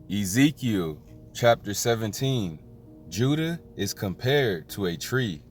Ezekiel chapter 17. Judah is compared to a tree.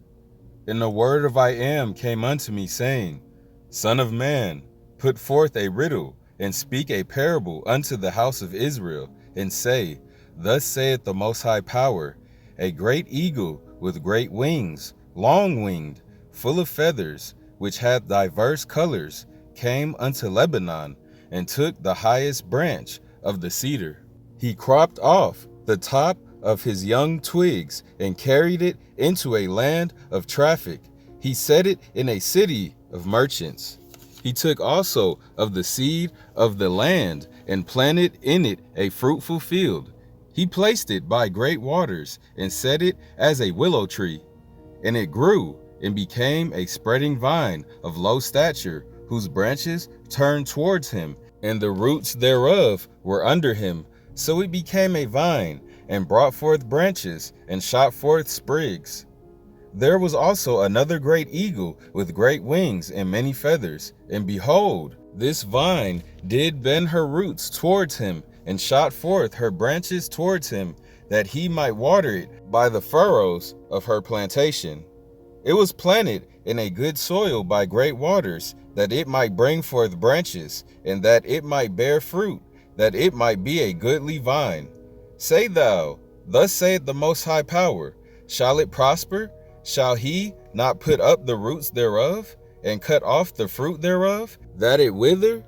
And the word of I am came unto me, saying, Son of man, put forth a riddle, and speak a parable unto the house of Israel, and say, Thus saith the Most High Power, a great eagle with great wings, long-winged, full of feathers, which hath diverse colors, came unto Lebanon, and took the highest branch of the cedar. He cropped off the top of his young twigs and carried it into a land of traffic. He set it in a city of merchants. He took also of the seed of the land and planted in it a fruitful field. He placed it by great waters and set it as a willow tree. And it grew and became a spreading vine of low stature, whose branches turned towards him, and the roots thereof were under him. So it became a vine, and brought forth branches, and shot forth sprigs. There was also another great eagle with great wings and many feathers. And behold, this vine did bend her roots towards him, and shot forth her branches towards him, that he might water it by the furrows of her plantation. It was planted in a good soil by great waters, that it might bring forth branches, and that it might bear fruit, that it might be a goodly vine. Say thou, Thus saith the Most High Power, Shall it prosper? Shall he not put up the roots thereof, and cut off the fruit thereof, that it wither?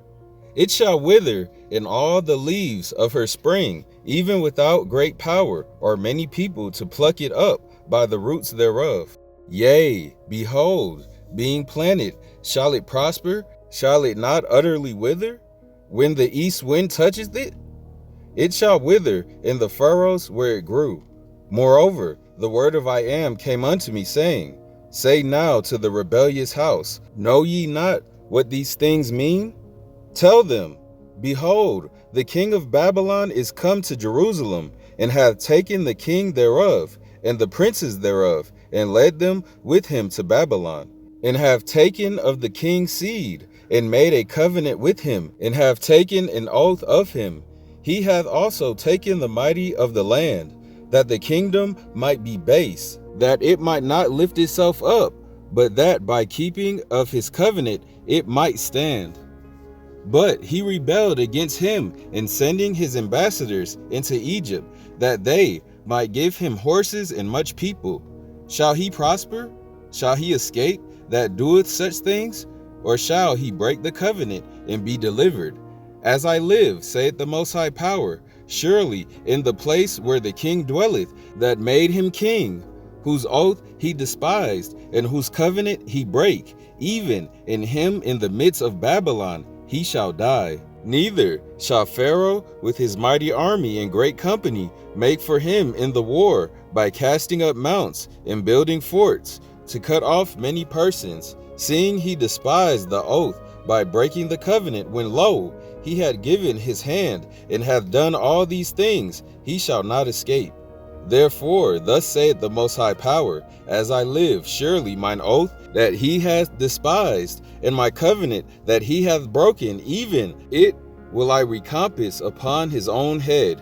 It shall wither in all the leaves of her spring, even without great power, or many people to pluck it up by the roots thereof. Yea, behold, being planted, shall it prosper? Shall it not utterly wither? When the east wind toucheth it, it shall wither in the furrows where it grew. Moreover, the word of I am came unto me, saying, Say now to the rebellious house, Know ye not what these things mean? Tell them, Behold, the king of Babylon is come to Jerusalem, and hath taken the king thereof, and the princes thereof, and led them with him to Babylon, and have taken of the king's seed, and made a covenant with him, and have taken an oath of him. He hath also taken the mighty of the land, that the kingdom might be base, that it might not lift itself up, but that by keeping of his covenant it might stand. But he rebelled against him in sending his ambassadors into Egypt, that they might give him horses and much people. Shall he prosper? Shall he escape that doeth such things? Or shall he break the covenant and be delivered? As I live, saith the Most High Power, surely in the place where the king dwelleth, that made him king, whose oath he despised, and whose covenant he brake, even in him in the midst of Babylon, he shall die. Neither shall Pharaoh with his mighty army and great company make for him in the war, by casting up mounts and building forts, to cut off many persons, seeing he despised the oath by breaking the covenant, when lo, he had given his hand, and hath done all these things, he shall not escape. Therefore, thus saith the Most High Power, As I live, surely mine oath that he hath despised, and my covenant that he hath broken, even it will I recompense upon his own head.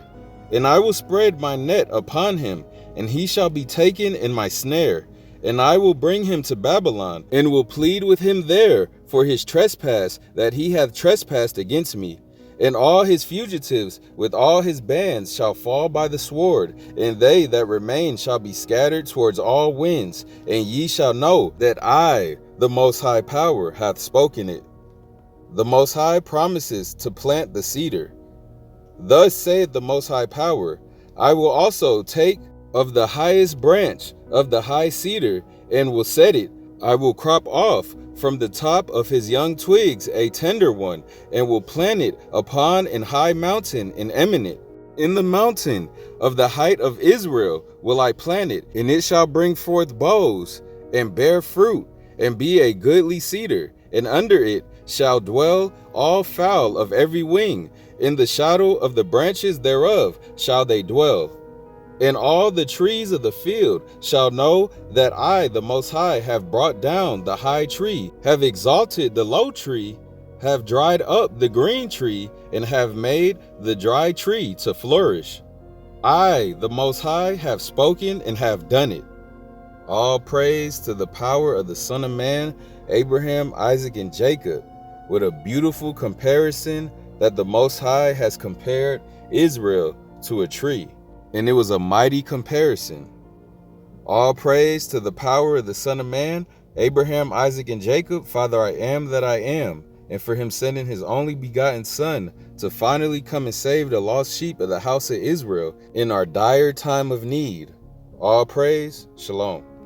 And I will spread my net upon him, and he shall be taken in my snare. And I will bring him to Babylon, and will plead with him there for his trespass that he hath trespassed against me. And all his fugitives with all his bands shall fall by the sword, and they that remain shall be scattered towards all winds. And ye shall know that I, the Most High Power, hath spoken it. The Most High promises to plant the cedar. Thus saith the Most High Power, I will also take of the highest branch of the high cedar, and will set it. I will crop off from the top of his young twigs a tender one, and will plant it upon an high mountain and eminent. In the mountain of the height of Israel will I plant it, and it shall bring forth boughs, and bear fruit, and be a goodly cedar, and under it shall dwell all fowl of every wing. In the shadow of the branches thereof shall they dwell. And all the trees of the field shall know that I, the Most High, have brought down the high tree, have exalted the low tree, have dried up the green tree and have made the dry tree to flourish. I, the Most High, have spoken and have done it. All praise to the power of the Son of Man, Abraham, Isaac, and Jacob, with a beautiful comparison that the Most High has compared Israel to a tree. And it was a mighty comparison. All praise to the power of the Son of Man, Abraham, Isaac, and Jacob, Father, I am that I am, and for him sending his only begotten Son to finally come and save the lost sheep of the house of Israel in our dire time of need. All praise, Shalom.